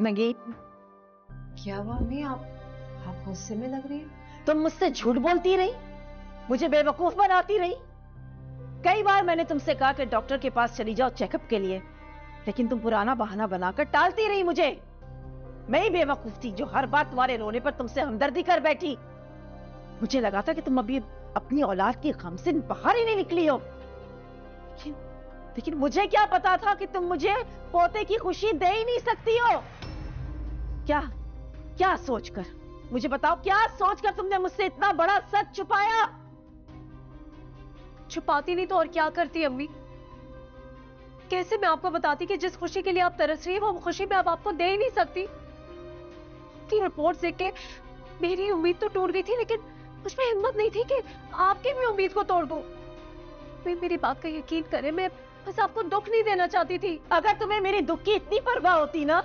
नगीन, क्या हुआ अम्मी? आप गुस्से में लग रही हैं। तुम मुझसे झूठ बोलती रही, मुझे बेवकूफ बनाती रही। कई बार मैंने तुमसे कहा कि डॉक्टर के पास चली जाओ चेकअप के लिए, लेकिन तुम पुराना बहाना बनाकर टालती रही मुझे। मैं ही बेवकूफ थी जो हर बार तुम्हारे रोने पर तुमसे हमदर्दी कर बैठी। मुझे लगा था कि तुम अभी अपनी औलाद की गम से बाहर ही नहीं निकली हो, लेकिन मुझे क्या पता था कि तुम मुझे पोते की खुशी दे ही नहीं सकती हो। क्या क्या सोचकर, मुझे बताओ, क्या सोचकर तुमने मुझसे इतना बड़ा सच छुपाया? छुपाती नहीं तो और क्या करती अम्मी? कैसे मैं आपको बताती कि जिस खुशी के लिए आप तरस रही है वो खुशी मैं अब आपको दे ही नहीं सकती। की रिपोर्ट देख के मेरी उम्मीद तो टूट गई थी, लेकिन मुझमें हिम्मत नहीं थी कि आपकी भी उम्मीद को तोड़ दूं। मेरी बात का यकीन करें, मैं बस आपको दुख नहीं देना चाहती थी। अगर तुम्हें मेरी दुख की इतनी परवाह होती ना,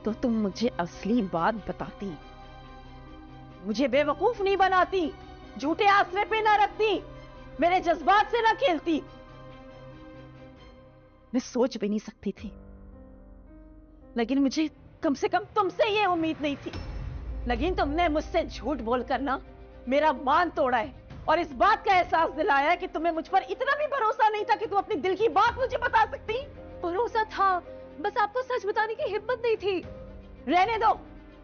तो तुम मुझे असली बात बताती, मुझे बेवकूफ नहीं बनाती, झूठे आसरे पे ना रखती, मेरे जज्बात से ना खेलती। मैं सोच भी नहीं सकती थी, लेकिन मुझे कम से कम तुमसे ये उम्मीद नहीं थी। लेकिन तुमने मुझसे झूठ बोलकर ना मेरा मान तोड़ा है, और इस बात का एहसास दिलाया है कि तुम्हें मुझ पर इतना भी भरोसा नहीं था कि तुम अपनी दिल की बात मुझे बता सकती। भरोसा था, बस आपको सच बताने की हिम्मत नहीं थी। रहने दो,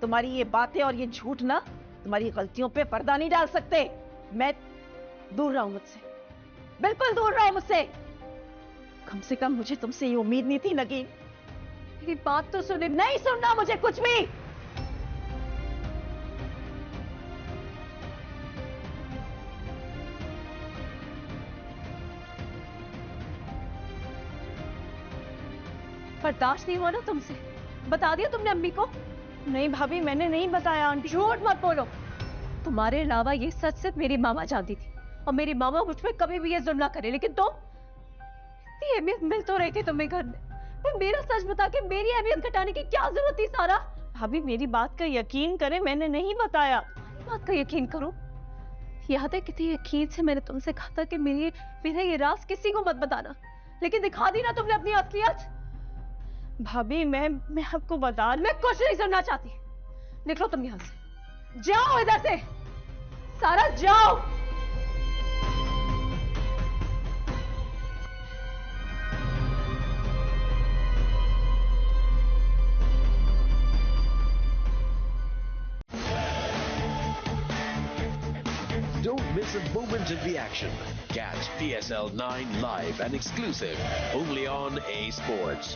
तुम्हारी ये बातें और ये झूठ ना तुम्हारी गलतियों पे पर्दा नहीं डाल सकते। मैं दूर रहो मुझसे, बिल्कुल दूर रहो मुझसे। कम से कम मुझे तुमसे ये उम्मीद नहीं थी नगीन। मेरी बात तो सुने। नहीं सुनना मुझे कुछ भी। बर्दाश्त नहीं हुआ ना तुमसे? बता दिया तुमने अम्मी को? नहीं भाभी, मैंने नहीं बताया आंटी। झूठ मत बोलो। तुम्हारे अलावा ये सच सिर्फ मेरी मामा जानती थी, और मेरी मामा मुझ पे कभी भी ये जुल्म ना करे। लेकिन तुम, इतनी अहमियत मिल तो रही थी तुम्हें घर में, फिर मेरा सच बता के मेरी अहमियत घटाने की क्या जरूरत थी? सारा भाभी मेरी बात का यकीन करें, मैंने नहीं बताया। बात का यकीन करो। याद है कितनी यकीन से मैंने तुमसे कहा था कि मेरा ये राज किसी को मत बताना, लेकिन दिखा दी ना तुमने अपनी असलियत। भाभी मैं आपको बता, मैं कुछ नहीं सुनना चाहती। निकलो तुम यहां से, जाओ इधर से, सारा जाओ। Don't miss a moment of the action. Catch PSL 9 live and exclusive only on A Sports.